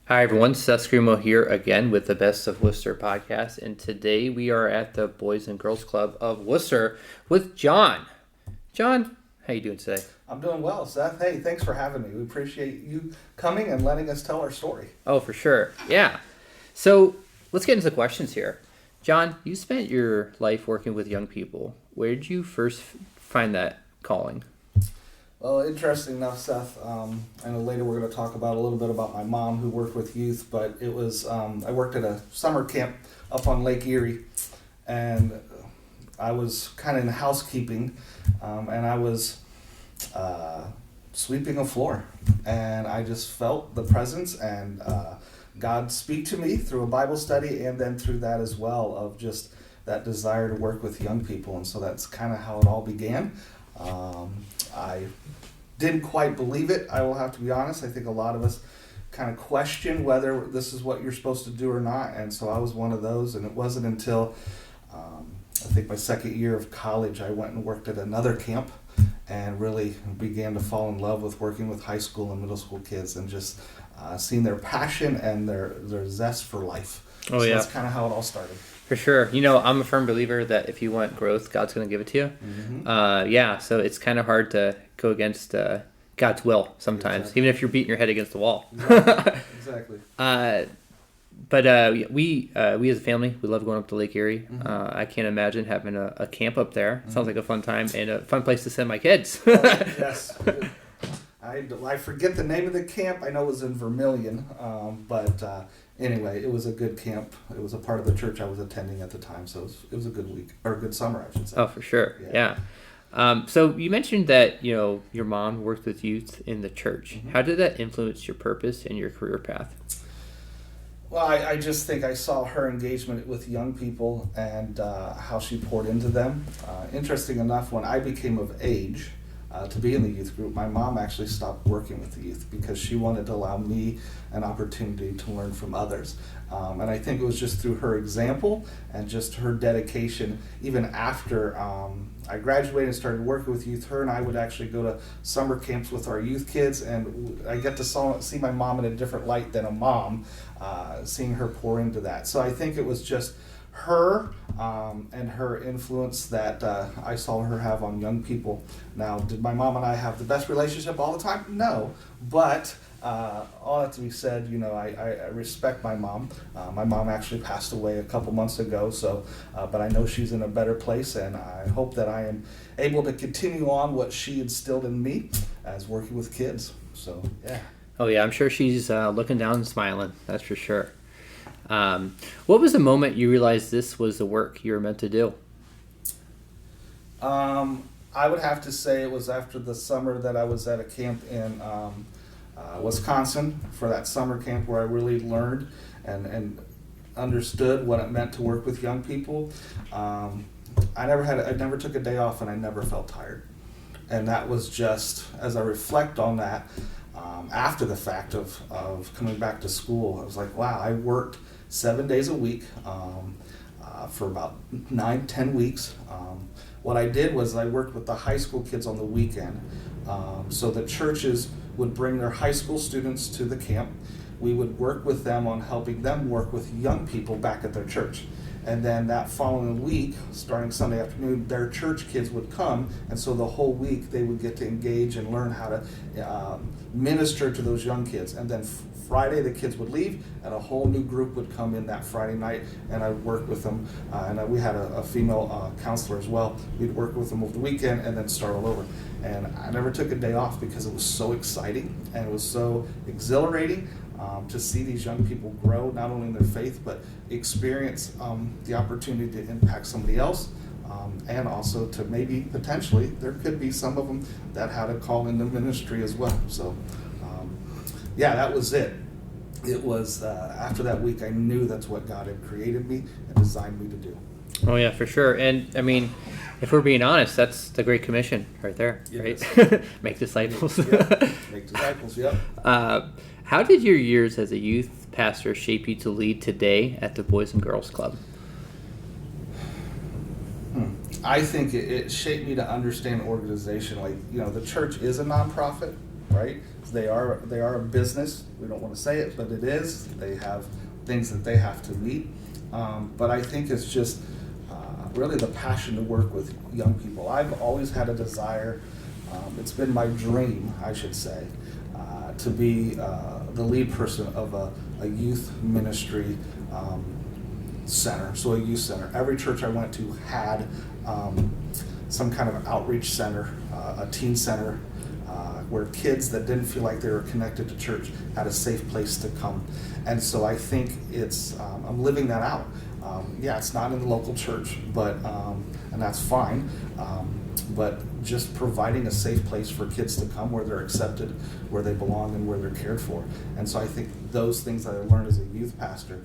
Hi everyone, Seth Screamo here again with the Best of Wooster podcast, and today we are at the Boys and Girls Club of Wooster with Jon. Jon, how you doing today? I'm doing well, Seth. Hey, thanks for having me. We appreciate you coming and letting us tell our story. Oh, for sure. Yeah. So let's get into the questions here. Jon, you spent your life working with young people. Where did you first find that calling? Well, interesting enough, Seth. I know later we're going to talk about a little bit about my mom who worked with youth, but it was I worked at a summer camp up on Lake Erie, and I was kind of in housekeeping, and I was sweeping a floor, and I just felt the presence and God speak to me through a Bible study, and then through that as well of just that desire to work with young people, and so that's kind of how it all began. I didn't quite believe it, I will have to be honest. I think a lot of us kind of question whether this is what you're supposed to do or not, and so I was one of those, and it wasn't until I think my second year of college I went and worked at another camp and really began to fall in love with working with high school and middle school kids and just seeing their passion and their zest for life. Oh, so yeah. That's kind of how it all started. For sure. You know, I'm a firm believer that if you want growth, God's going to give it to you. Mm-hmm. So it's kind of hard to go against God's will sometimes, Exactly. even if you're beating your head against the wall. Exactly. But we as a family, we love going up to Lake Erie. Mm-hmm. I can't imagine having a camp up there. Sounds like a fun time and a fun place to send my kids. Yes. I forget the name of the camp. I know it was in Vermilion, but anyway, it was a good camp. It was a part of the church I was attending at the time, so it was a good week, or a good summer, I should say. Oh, for sure. Yeah. So you mentioned that, you know, your mom worked with youth in the church. Mm-hmm. How did that influence your purpose and your career path? Well, I just think I saw her engagement with young people and how she poured into them. Interesting enough, when I became of age to be in the youth group, my mom actually stopped working with the youth because she wanted to allow me an opportunity to learn from others. And I think it was just through her example and just her dedication, even after I graduated and started working with youth, her and I would actually go to summer camps with our youth kids, and I get to see my mom in a different light than a mom, seeing her pour into that. So I think it was just her and her influence that I saw her have on young people. Now, did my mom and I have the best relationship all the time? No, but all that to be said, you know, I respect my mom. My mom actually passed away a couple months ago, so but I know she's in a better place, and I hope that I am able to continue on what she instilled in me as working with kids. So, yeah. Oh, yeah, I'm sure she's looking down and smiling. That's for sure. What was the moment you realized this was the work you were meant to do? I would have to say it was after the summer that I was at a camp in Wisconsin, for that summer camp where I really learned and understood what it meant to work with young people. I never took a day off, and I never felt tired. And that was just, as I reflect on that, after the fact of coming back to school, I was like, wow, I worked 7 days a week for about 9-10 weeks. What I did was I worked with the high school kids on the weekend. So the churches would bring their high school students to the camp. We would work with them on helping them work with young people back at their church. And then that following week, starting Sunday afternoon, their church kids would come, and so the whole week they would get to engage and learn how to minister to those young kids. And then Friday the kids would leave, and a whole new group would come in that Friday night, and I would work with them. And we had a female counselor as well. We'd work with them over the weekend and then start all over. And I never took a day off because it was so exciting and it was so exhilarating. To see these young people grow, not only in their faith, but experience the opportunity to impact somebody else, and also to maybe, potentially, there could be some of them that had a call into ministry as well. So, yeah, that was it. It was, after that week, I knew that's what God had created me and designed me to do. Oh, yeah, for sure. And, I mean, if we're being honest, that's the Great Commission right there, right? Make disciples. Yep. Make disciples, yep. How did your years as a youth pastor shape you to lead today at the Boys and Girls Club? I think it shaped me to understand organization. Like, you know, the church is a nonprofit, right? They are a business. We don't want to say it, but it is. They have things that they have to meet. But I think it's just really the passion to work with young people. I've always had a desire, it's been my dream, I should say, to be the lead person of a youth ministry center, so a youth center. Every church I went to had some kind of outreach center, a teen center, where kids that didn't feel like they were connected to church had a safe place to come. And so I think I'm living that out. Yeah, it's not in the local church, but and that's fine. But just providing a safe place for kids to come where they're accepted, where they belong, and where they're cared for. And so I think those things that I learned as a youth pastor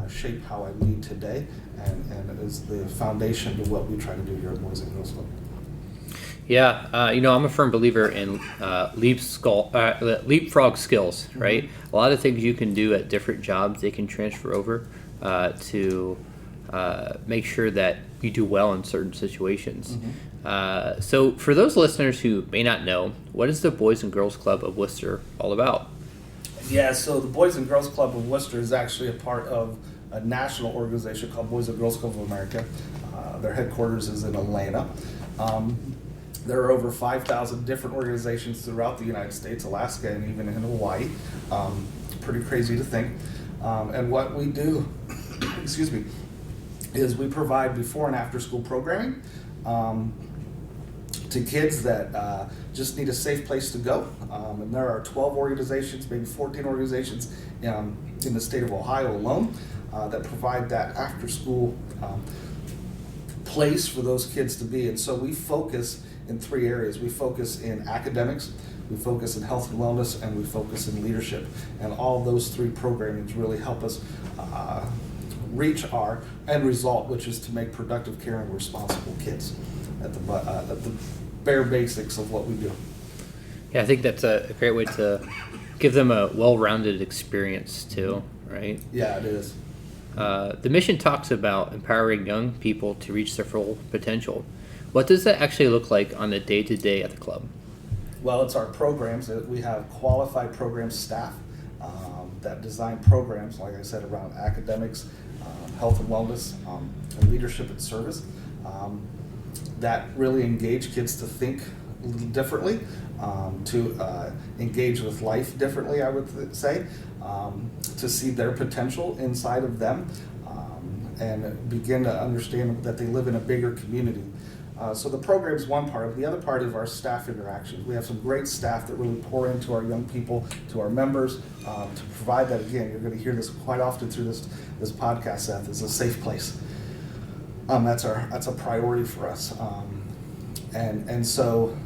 shape how I lead today, and is the foundation to what we try to do here at Boys and Girls Club. Yeah, I'm a firm believer in leapfrog skills, right? A lot of things you can do at different jobs, they can transfer over to make sure that you do well in certain situations. So for those listeners who may not know, what is the Boys and Girls Club of Wooster all about? Yeah, so the Boys and Girls Club of Wooster is actually a part of a national organization called Boys and Girls Club of America. Their headquarters is in Atlanta. There are over 5,000 different organizations throughout the United States, Alaska, and even in Hawaii. Pretty crazy to think. And what we do, excuse me, is we provide before and after school programming to kids that just need a safe place to go. And there are 12 organizations, maybe 14 organizations in the state of Ohio alone that provide that after school place for those kids to be. And so we focus in three areas. We focus in academics, we focus in health and wellness, and we focus in leadership. And all those three programmings really help us reach our end result, which is to make productive, caring, responsible kids at the bare basics of what we do. Yeah, I think that's a great way to give them a well-rounded experience too, right? Yeah, it is. The mission talks about empowering young people to reach their full potential. What does that actually look like on a day-to-day at the club? Well, it's our programs. We have qualified program staff that design programs, like I said, around academics, health and wellness, and leadership and service that really engage kids to think a little differently, to engage with life differently, I would say, to see their potential inside of them, and begin to understand that they live in a bigger community. So the program is one part. The other part of our staff interactions. We have some great staff that really pour into our young people, to our members, to provide that. Again, you're going to hear this quite often through this podcast. Seth, is a safe place. That's a priority for us, and so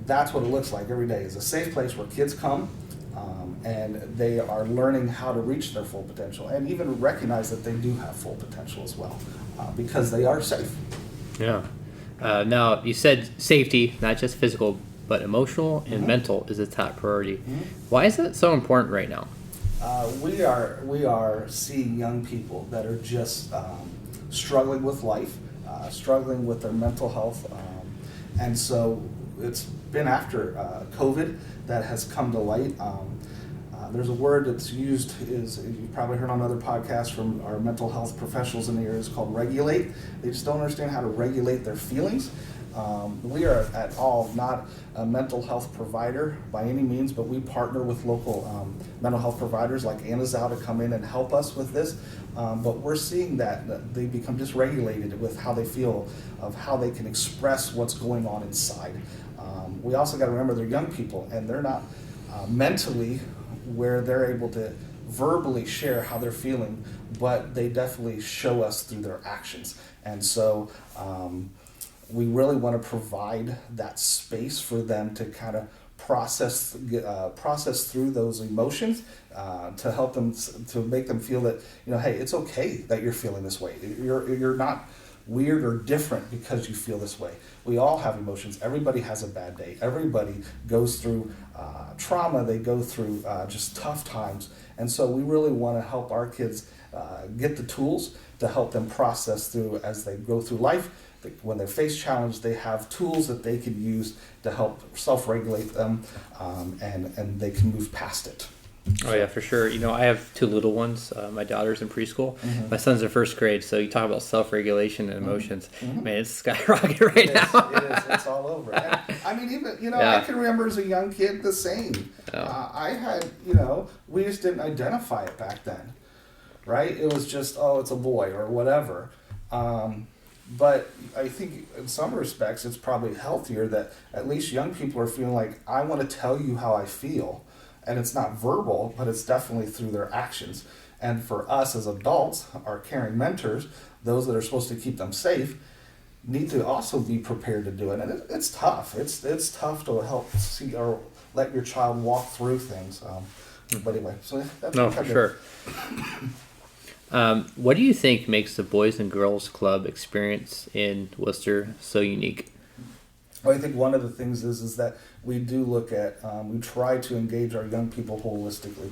that's what it looks like every day. Is a safe place where kids come, and they are learning how to reach their full potential, and even recognize that they do have full potential as well, because they are safe. Yeah. Now, you said safety, not just physical, but emotional and mental is a top priority. Why is that so important right now? We are seeing young people that are just struggling with life, struggling with their mental health, and so it's been after COVID that has come to light. There's a word that's used, you've probably heard on other podcasts from our mental health professionals in the area, is called regulate. They just don't understand how to regulate their feelings. We are at all not a mental health provider by any means, but we partner with local mental health providers like Anazao to come in and help us with this. But we're seeing that they become dysregulated with how they feel, of how they can express what's going on inside. We also got to remember they're young people, and they're not mentally where they're able to verbally share how they're feeling, but they definitely show us through their actions. And so we really want to provide that space for them to kind of process through those emotions, to help them, to make them feel that, hey, it's okay that you're feeling this way. You're not weird or different because you feel this way. We all have emotions. Everybody has a bad day. Everybody goes through trauma. They go through just tough times. And so we really want to help our kids get the tools to help them process through as they go through life. When they face challenge, they have tools that they can use to help self-regulate them, and they can move past it. Oh yeah, for sure. I have two little ones. My daughter's in preschool. Mm-hmm. My son's in first grade. So you talk about self-regulation and emotions. Mm-hmm. Man, it's skyrocketing right now. It is. It's all over. And, I mean, even Yeah. I can remember as a young kid the same. Yeah. I had we just didn't identify it back then, right? It was just it's a boy or whatever. But I think in some respects it's probably healthier that at least young people are feeling like, I want to tell you how I feel. And it's not verbal, but it's definitely through their actions. And for us as adults, our caring mentors, those that are supposed to keep them safe, need to also be prepared to do it. And it's tough. It's tough to help see or let your child walk through things. But anyway, so that's No, for sure. What do you think makes the Boys and Girls Club experience in Wooster so unique? Well, I think one of the things is that we do look at, we try to engage our young people holistically.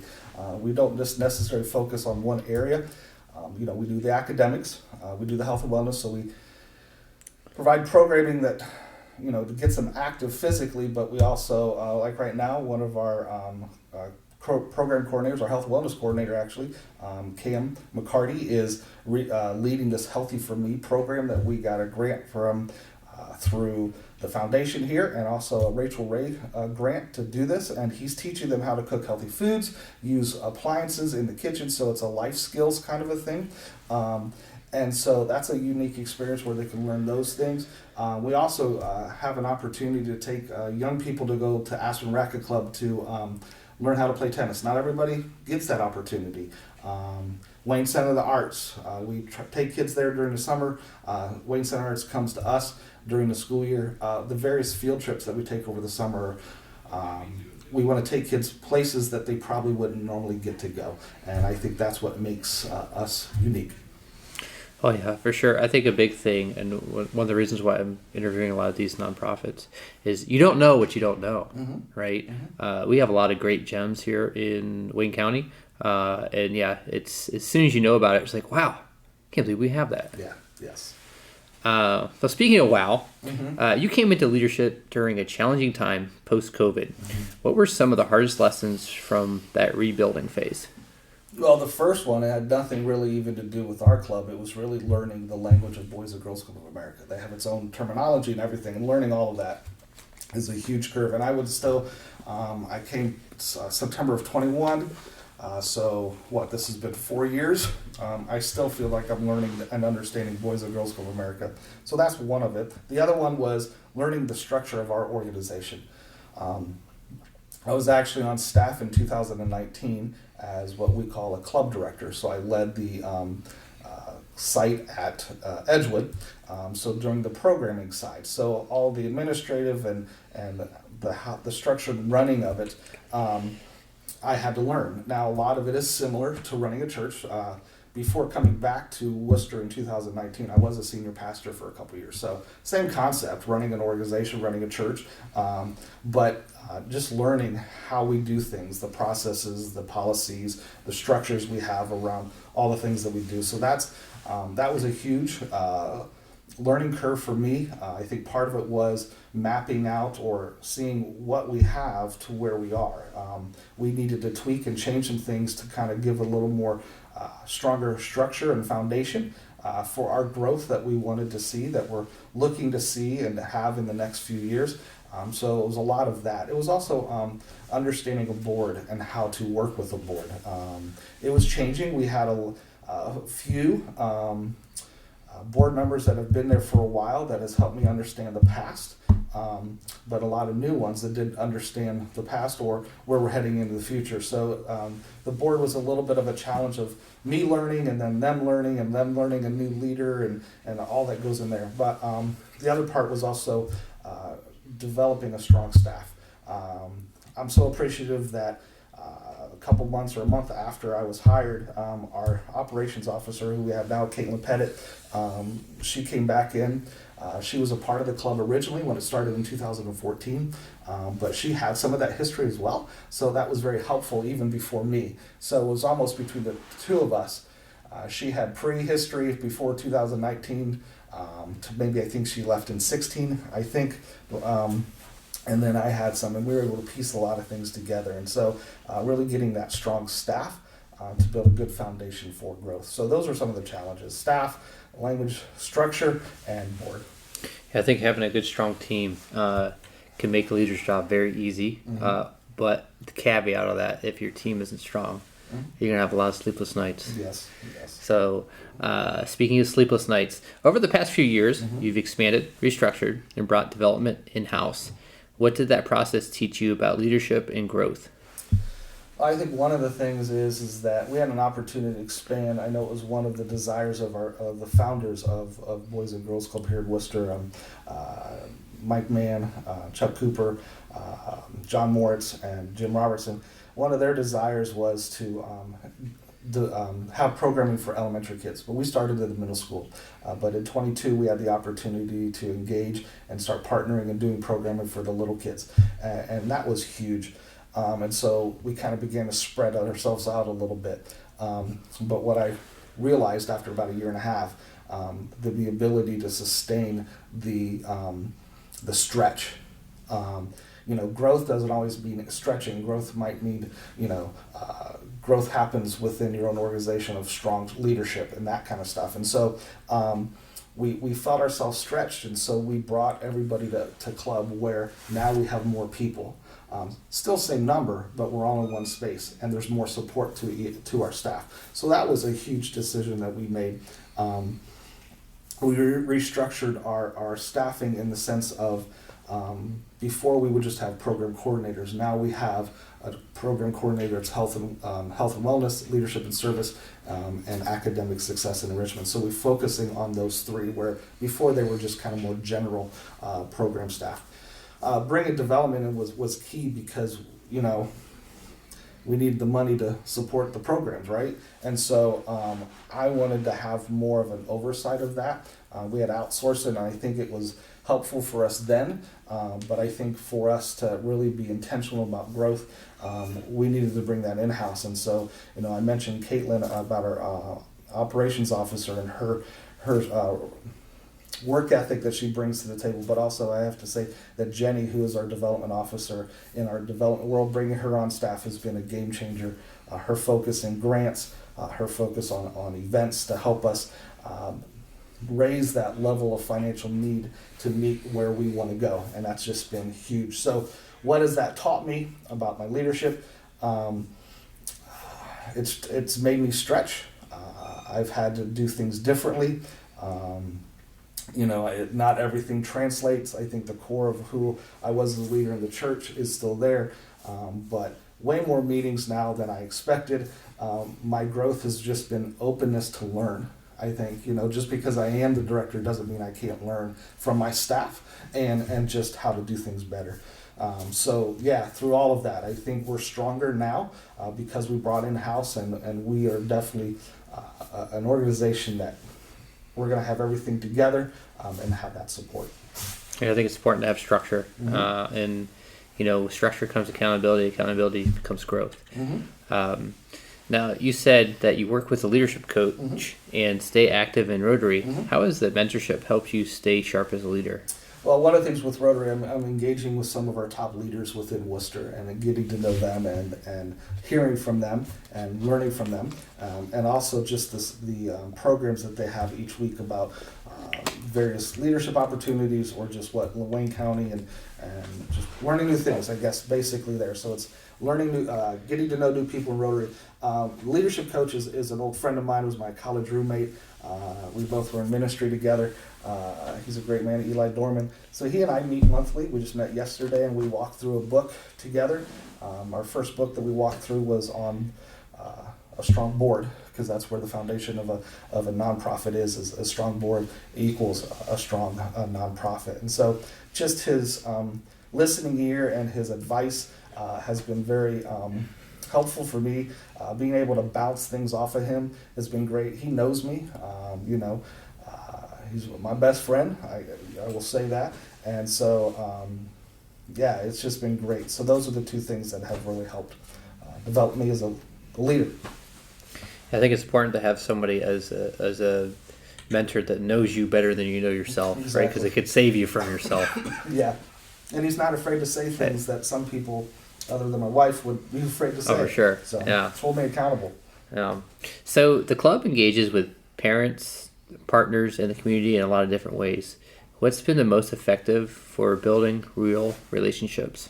We don't just necessarily focus on one area. We do the academics, we do the health and wellness, so we provide programming that, gets them active physically, but we also, like right now, one of our program coordinators, our health wellness coordinator actually, Cam McCarty, is leading this Healthy For Me program that we got a grant from through the foundation here, and also a Rachel Ray grant to do this, and he's teaching them how to cook healthy foods, use appliances in the kitchen, so it's a life skills kind of a thing. And so that's a unique experience where they can learn those things. We also have an opportunity to take young people to go to Aspen Racquet Club to learn how to play tennis. Not everybody gets that opportunity. Wayne Center of the Arts, we take kids there during the summer. Wayne Center Arts comes to us during the school year. The various field trips that we take over the summer, we want to take kids places that they probably wouldn't normally get to go. And I think that's what makes us unique. Oh yeah, for sure. I think a big thing, and one of the reasons why I'm interviewing a lot of these nonprofits, is you don't know what you don't know, right? We have a lot of great gems here in Wayne County, and yeah, it's as soon as you know about it, it's like, wow, can't believe we have that. Yeah. Yes. So speaking of wow, you came into leadership during a challenging time post-COVID. What were some of the hardest lessons from that rebuilding phase? Well, the first one, it had nothing really even to do with our club. It was really learning the language of Boys and Girls Club of America. They have its own terminology and everything, and learning all of that is a huge curve. And I would still, I came September of 21, so this has been 4 years. I still feel like I'm learning and understanding Boys and Girls Club of America. So that's one of it. The other one was learning the structure of our organization. I was actually on staff in 2019 as what we call a club director. So I led the site at Edgewood, so during the programming side. So all the administrative and the structured running of it, I had to learn. Now, a lot of it is similar to running a church. Before coming back to Wooster in 2019, I was a senior pastor for a couple years. So same concept, running an organization, running a church, but just learning how we do things, the processes, the policies, the structures we have around all the things that we do. So that was a huge learning curve for me. I think part of it was mapping out or seeing what we have to where we are. We needed to tweak and change some things to kind of give a little more stronger structure and foundation for our growth that we wanted to see, that we're looking to see and to have in the next few years. So it was a lot of that. It was also understanding a board and how to work with a board. It was changing. We had a few board members that have been there for a while that has helped me understand the past, but a lot of new ones that didn't understand the past or where we're heading into the future. So the board was a little bit of a challenge of me learning and then them learning and them learning a new leader and all that goes in there. But the other part was also developing a strong staff. I'm so appreciative that a couple months or a month after I was hired, our operations officer, who we have now, Caitlin Pettit, she came back in. She was a part of the club originally when it started in 2014, but she had some of that history as well, so that was very helpful even before me. So it was almost between the two of us She had prehistory before 2019. To maybe I think she left in 16. I think. And then I had some, and we were able to piece a lot of things together. And so, really getting that strong staff to build a good foundation for growth. So those are some of the challenges: staff, language, structure, and board. Yeah, I think having a good, strong team can make the leader's job very easy. But the caveat of that, if your team isn't strong, you're going to have a lot of sleepless nights. Yes. So, speaking of sleepless nights, over the past few years, you've expanded, restructured, and brought development in-house. What did that process teach you about leadership and growth? I think one of the things is that we had an opportunity to expand. I know it was one of the desires of the founders of Boys and Girls Club here at Wooster, Mike Mann, Chuck Cooper, John Moritz, and Jim Robertson. One of their desires was to have programming for elementary kids, but we started at the middle school. But in 22, we had the opportunity to engage and start partnering and doing programming for the little kids, and that was huge. And so we kind of began to spread ourselves out a little bit. But what I realized after about a year and a half, the ability to sustain the stretch. Growth doesn't always mean stretching. Growth might mean, growth happens within your own organization of strong leadership and that kind of stuff. And so we felt ourselves stretched, and so we brought everybody to club where now we have more people. Still same number, but we're all in one space, and there's more support to our staff. So that was a huge decision that we made. We restructured our staffing in the sense of before we would just have program coordinators. Now we have a program coordinator. It's health and wellness, leadership and service, and academic success and enrichment. So we're focusing on those three, where before they were just kind of more general program staff. Bringing development in was key because we needed the money to support the programs, right? And so I wanted to have more of an oversight of that. We had outsourced it, and I think it was helpful for us then, but I think for us to really be intentional about growth, we needed to bring that in-house. And so, I mentioned Caitlin about our operations officer and her work ethic that she brings to the table, but also I have to say that Jenny, who is our development officer in our development world, bringing her on staff has been a game changer. Her focus in grants, her focus on events to help us raise that level of financial need to meet where we want to go, and that's just been huge. So what has that taught me about my leadership? It's made me stretch. I've had to do things differently. Not everything translates. I think the core of who I was as a leader in the church is still there, but way more meetings now than I expected. My growth has just been openness to learn. I think, just because I am the director doesn't mean I can't learn from my staff and just how to do things better. Through all of that, I think we're stronger now because we brought in-house, and we are definitely an organization that we're going to have everything together and have that support. Yeah, I think it's important to have structure. And structure comes accountability becomes growth. Now, you said that you work with a leadership coach and stay active in Rotary. How has the mentorship helped you stay sharp as a leader? Well, one of the things with Rotary, I'm engaging with some of our top leaders within Wooster and getting to know them and hearing from them and learning from them, and also just the programs that they have each week about various leadership opportunities or just what Wayne County and just learning new things, I guess, basically there. So it's learning new, getting to know new people in Rotary. Leadership coach is an old friend of mine, was my college roommate. We both were in ministry together. He's a great man, Eli Dorman. So he and I meet monthly. We just met yesterday, and we walked through a book together. Our first book that we walked through was on a strong board, because that's where the foundation of a nonprofit is a strong board equals a strong nonprofit. And so just his listening ear and his advice has been very helpful for me. Being able to bounce things off of him has been great. He knows me, he's my best friend, I will say that. And so, it's just been great. So those are the two things that have really helped develop me as a leader. I think it's important to have somebody as a mentor that knows you better than you know yourself, right? Exactly. Because it could save you from yourself. Yeah, and he's not afraid to say things that some people, other than my wife, would be afraid to say. Oh, for sure. So Yeah. hold me accountable. So the club engages with parents, partners, and the community in a lot of different ways. What's been the most effective for building real relationships?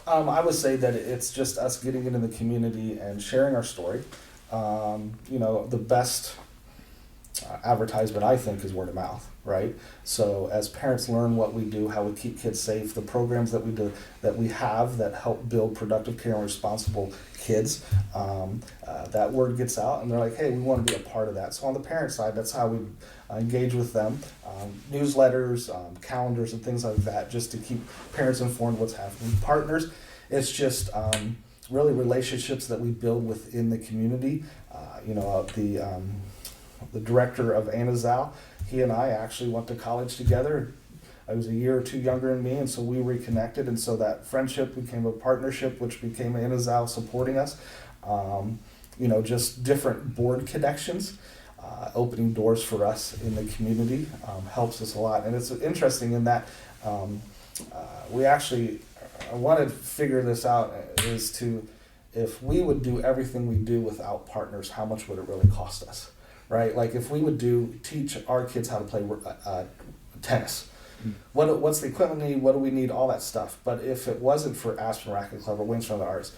I would say that it's just us getting into the community and sharing our story. The best advertisement, I think, is word of mouth, right? So as parents learn what we do, how we keep kids safe, the programs that we do, that we have that help build productive, care, and responsible kids, that word gets out, and they're like, hey, we want to be a part of that. So on the parent side, that's how we engage with them. Newsletters, calendars, and things like that, just to keep parents informed what's happening. Partners, it's just really relationships that we build within the community. The director of Anazao, he and I actually went to college together. I was a year or two younger than me, and so we reconnected, and so that friendship became a partnership, which became Anazao supporting us. Just different board connections, opening doors for us in the community helps us a lot. And it's interesting in that I wanted to figure this out, if we would do everything we do without partners, how much would it really cost us? Right, like if we would teach our kids how to play tennis, what's the equipment need? What do we need? All that stuff. But if it wasn't for Aspen Racket Club or Wings from the Arts,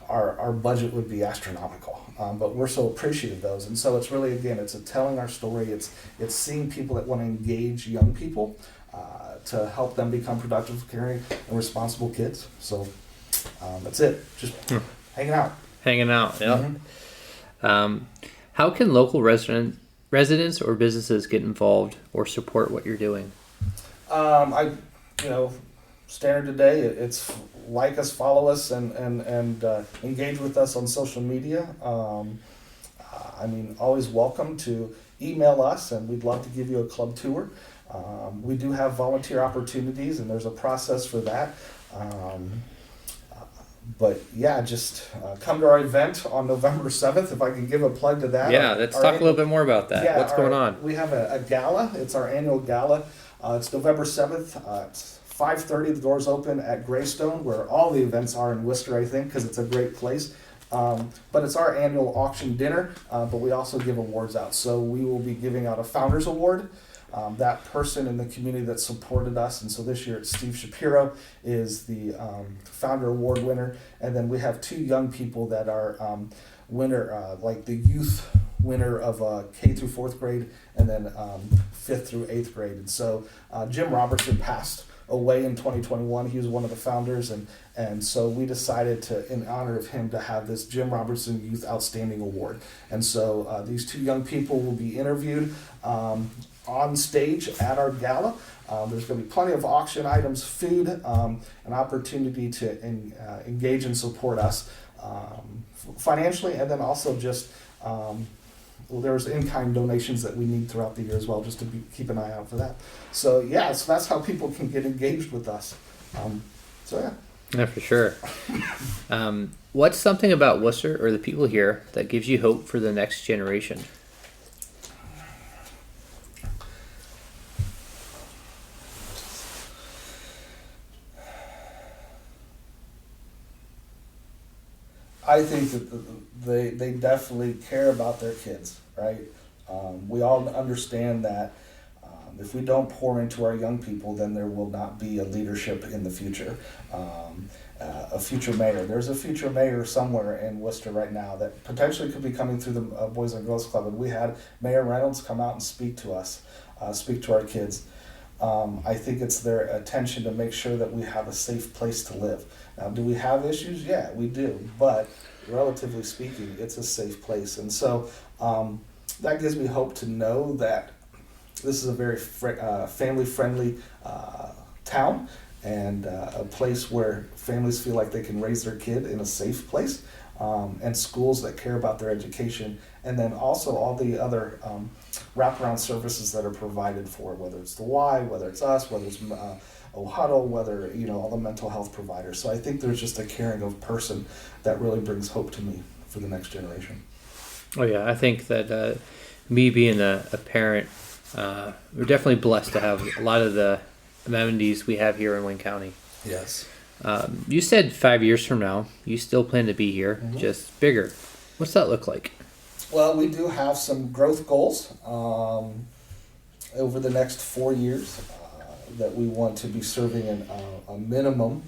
our budget would be astronomical. But we're so appreciative of those, and so it's really, again, it's telling our story. It's seeing people that want to engage young people to help them become productive, caring, and responsible kids. So that's it. Just hanging out. Hanging out. Yeah. Mm-hmm. How can local residents or businesses get involved or support what you're doing? Standard today, it's like us, follow us, and engage with us on social media. Always welcome to email us, and we'd love to give you a club tour. We do have volunteer opportunities, and there's a process for that. But yeah, just come to our event on November 7th, if I can give a plug to that. Yeah, let's talk a little bit more about that. Yeah, what's going on? We have a gala. It's our annual gala. It's November 7th. It's 5:30. The doors open at Greystone, where all the events are in Wooster, I think, because it's a great place. But it's our annual auction dinner, but we also give awards out. So we will be giving out a Founders Award. That person in the community that supported us, and so this year it's Steve Shapiro is the Founder Award winner, and then we have two young people that are winner, like the youth winner of K through 4th grade, and then 5th through 8th grade. And so Jim Robertson passed away in 2021. He was one of the founders, and so we decided to, in honor of him, to have this Jim Robertson Youth Outstanding Award. And so these two young people will be interviewed on stage at our gala. There's going to be plenty of auction items, food, an opportunity to engage and support us financially, and then also just there's in-kind donations that we need throughout the year as well, just to keep an eye out for that. So yeah, so that's how people can get engaged with us. Yeah, for sure. What's something about Worcester or the people here that gives you hope for the next generation? I think that they definitely care about their kids, right? We all understand that if we don't pour into our young people, then there will not be a leadership in the future. A future mayor. There's a future mayor somewhere in Worcester right now that potentially could be coming through the Boys and Girls Club. And we had Mayor Reynolds come out and speak to us, speak to our kids. I think it's their attention to make sure that we have a safe place to live. Now, do we have issues? Yeah, we do. But relatively speaking, it's a safe place. And so that gives me hope to know that this is a very family-friendly town, and a place where families feel like they can raise their kid in a safe place, and schools that care about their education, and then also all the other wraparound services that are provided for, whether it's the Y, whether it's us, whether it's Huddle, whether all the mental health providers. So I think there's just a caring of person that really brings hope to me for the next generation. Oh yeah, I think that me being a parent, we're definitely blessed to have a lot of the amenities we have here in Wayne County. Yes. You said 5 years from now, you still plan to be here, just bigger. What's that look like? Well, we do have some growth goals over the next 4 years that we want to be serving a minimum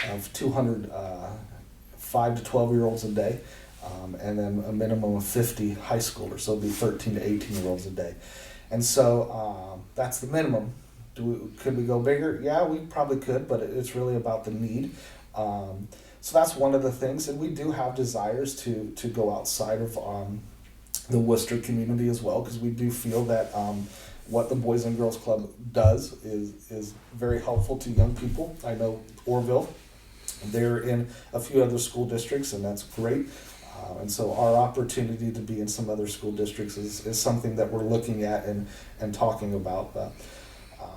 of 200 5 to 12-year-olds a day, and then a minimum of 50 high schoolers, so it'll be 13 to 18-year-olds a day. And so that's the minimum. Could we go bigger? Yeah, we probably could, but it's really about the need. So that's one of the things, and we do have desires to go outside of the Wooster community as well, because we do feel that what the Boys and Girls Club does is very helpful to young people. I know Orville, they're in a few other school districts, and that's great. And so our opportunity to be in some other school districts is something that we're looking at and talking about.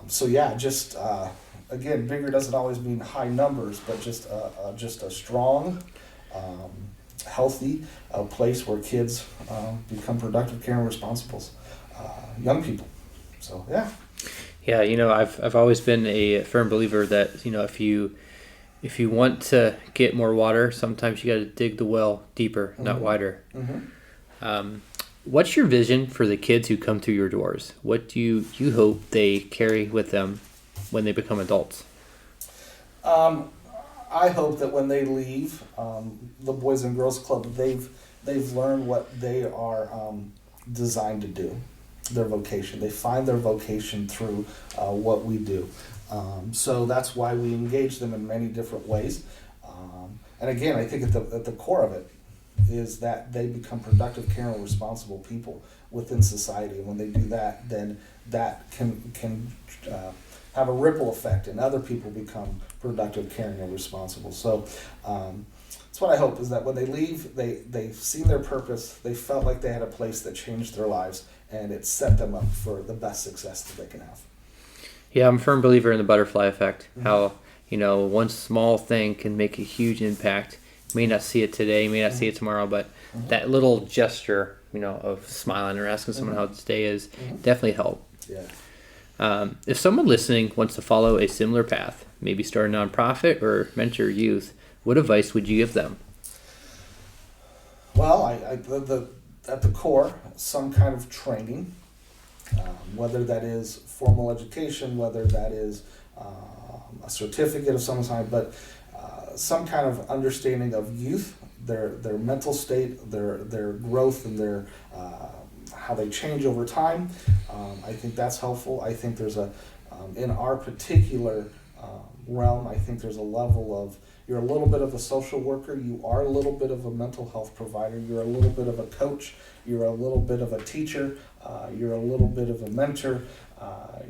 So yeah, just again, bigger doesn't always mean high numbers, but just a strong, healthy place where kids become productive, caring, responsible young people. So yeah. Yeah, I've always been a firm believer that if you want to get more water, sometimes you got to dig the well deeper, not wider. What's your vision for the kids who come through your doors? What do you hope they carry with them when they become adults? I hope that when they leave the Boys and Girls Club, they've learned what they are designed to do, their vocation. They find their vocation through what we do. So that's why we engage them in many different ways. And again, I think at the core of it is that they become productive, caring, responsible people within society. And when they do that, then that can have a ripple effect, and other people become productive, caring, and responsible. So that's what I hope, is that when they leave, they've seen their purpose, they felt like they had a place that changed their lives, and it set them up for the best success that they can have. Yeah, I'm a firm believer in the butterfly effect. How, one small thing can make a huge impact. You may not see it today, you may not see it tomorrow, but that little gesture, of smiling or asking someone how this day is, definitely help. Yeah. If someone listening wants to follow a similar path, maybe start a nonprofit or mentor youth, what advice would you give them? Well, at the core, some kind of training, whether that is formal education, whether that is a certificate of some kind, but some kind of understanding of youth, their mental state, their growth, and their how they change over time. I think that's helpful. I think there's in our particular realm, I think there's a level of, you're a little bit of a social worker, you are a little bit of a mental health provider, you're a little bit of a coach, you're a little bit of a teacher, you're a little bit of a mentor,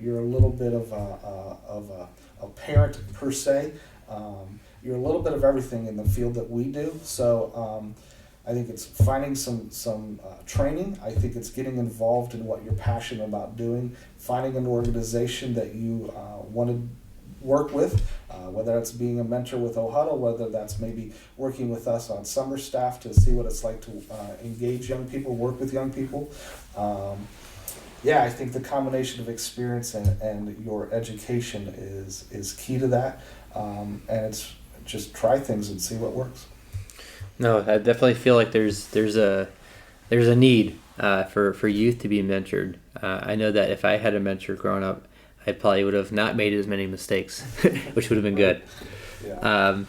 you're a little bit of a parent per se. You're a little bit of everything in the field that we do. So I think it's finding some training. I think it's getting involved in what you're passionate about doing, finding an organization that you want to work with, whether it's being a mentor with OHuddle, whether that's maybe working with us on summer staff to see what it's like to engage young people, work with young people. I think the combination of experience and your education is key to that, and it's just try things and see what works. No, I definitely feel like there's a need for youth to be mentored. I know that if I had a mentor growing up, I probably would have not made as many mistakes, which would have been good. Yeah.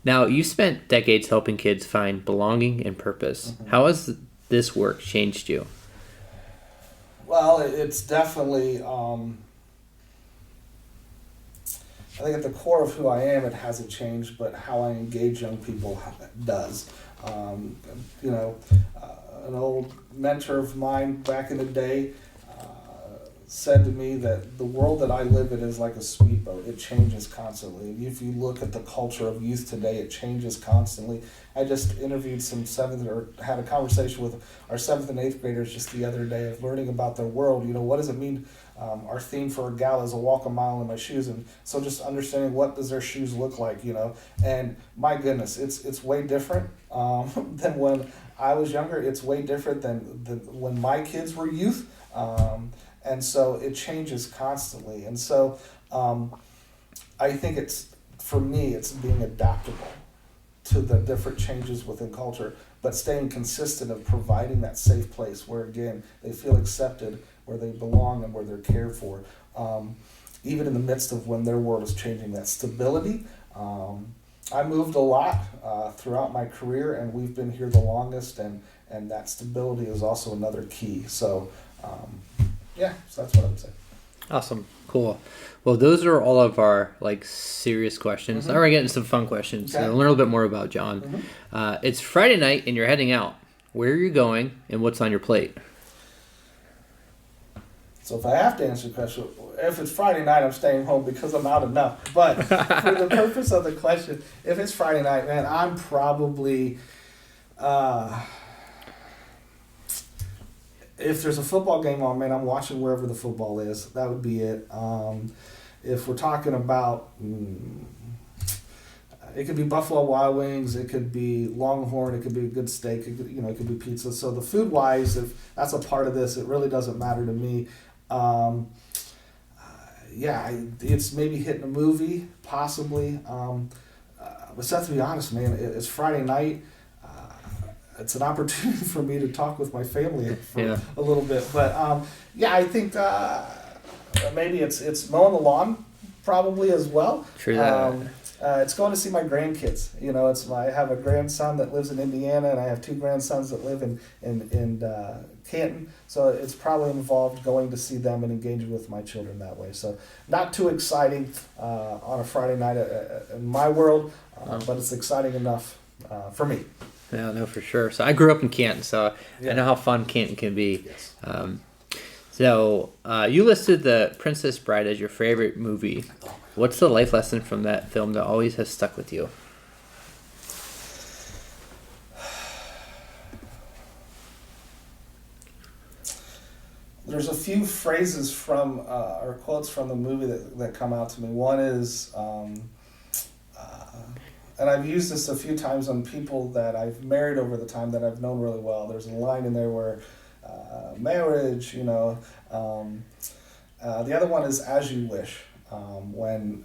Now, you spent decades helping kids find belonging and purpose. How has this work changed you? Well, it's definitely, I think at the core of who I am, it hasn't changed, but how I engage young people does. An old mentor of mine back in the day said to me that the world that I live in is like a speedboat. It changes constantly. And if you look at the culture of youth today, it changes constantly. I just interviewed had a conversation with our 7th and 8th graders just the other day of learning about their world. What does it mean? Our theme for a gala is a walk a mile in my shoes. And so just understanding what does their shoes look like, and my goodness, it's way different than when I was younger. It's way different than when my kids were youth. And so it changes constantly. And so I think for me, it's being adaptable to the different changes within culture, but staying consistent of providing that safe place where, again, they feel accepted, where they belong, and where they're cared for. Even in the midst of when their world is changing, that stability. I moved a lot throughout my career, and we've been here the longest, and that stability is also another key. So, so that's what I would say. Awesome. Cool. Well, those are all of our serious questions. Now we're getting some fun questions. Okay. So learn a little bit more about Jon. It's Friday night and you're heading out. Where are you going and what's on your plate? So if I have to answer the question, if it's Friday night, I'm staying home because I'm out enough. But for the purpose of the question, if it's Friday night, man, I'm probably... if there's a football game on, man, I'm watching wherever the football is. That would be it. If we're talking about, it could be Buffalo Wild Wings, it could be Longhorn, it could be a good steak, it could be pizza. So the food wise, if that's a part of this, it really doesn't matter to me. It's maybe hitting a movie, possibly. But Seth, to be honest, man, it's Friday night. It's an opportunity for me to talk with my family for a little bit. But I think maybe it's mowing the lawn probably as well. True that. It's going to see my grandkids. I have a grandson that lives in Indiana, and I have 2 grandsons that live in Canton. So it's probably involved going to see them and engaging with my children that way. So not too exciting on a Friday night in my world, but it's exciting enough for me. Yeah, no, for sure. So I grew up in Canton, so I know how fun Canton can be. Yes. So you listed The Princess Bride as your favorite movie. What's the life lesson from that film that always has stuck with you? There's a few phrases from or quotes from the movie that come out to me. One is, and I've used this a few times on people that I've married over the time that I've known really well. There's a line in there where marriage, the other one is as you wish, when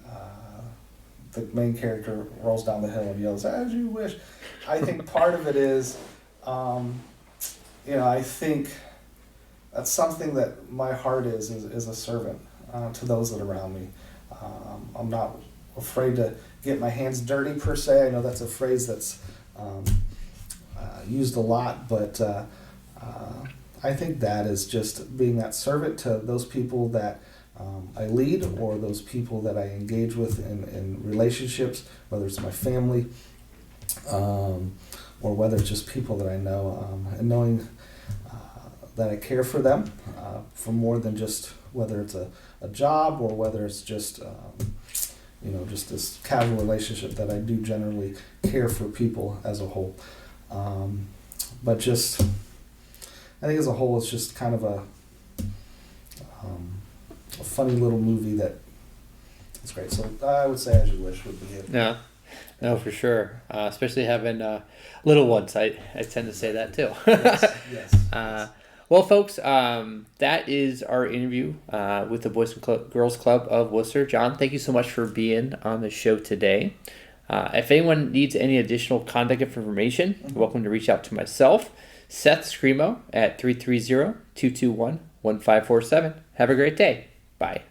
the main character rolls down the hill and yells, as you wish. I think part of it is, I think that's something that my heart is a servant to those that are around me. I'm not afraid to get my hands dirty per se. I know that's a phrase that's used a lot, but I think that is just being that servant to those people that I lead or those people that I engage with in relationships, whether it's my family or whether it's just people that I know, and knowing that I care for them for more than just whether it's a job or whether it's just just this casual relationship, that I do generally care for people as a whole. But just, I think as a whole, it's just kind of a funny little movie that it's great. So I would say As You Wish would be it. Yeah, no, for sure. Especially having little ones. I tend to say that too. Yes. Well, folks, that is our interview with the Boys and Girls Club of Wooster. Jon, thank you so much for being on the show today. If anyone needs any additional contact information, you're welcome to reach out to myself, Seth Scrimo, at 330-221-1547. Have a great day. Bye.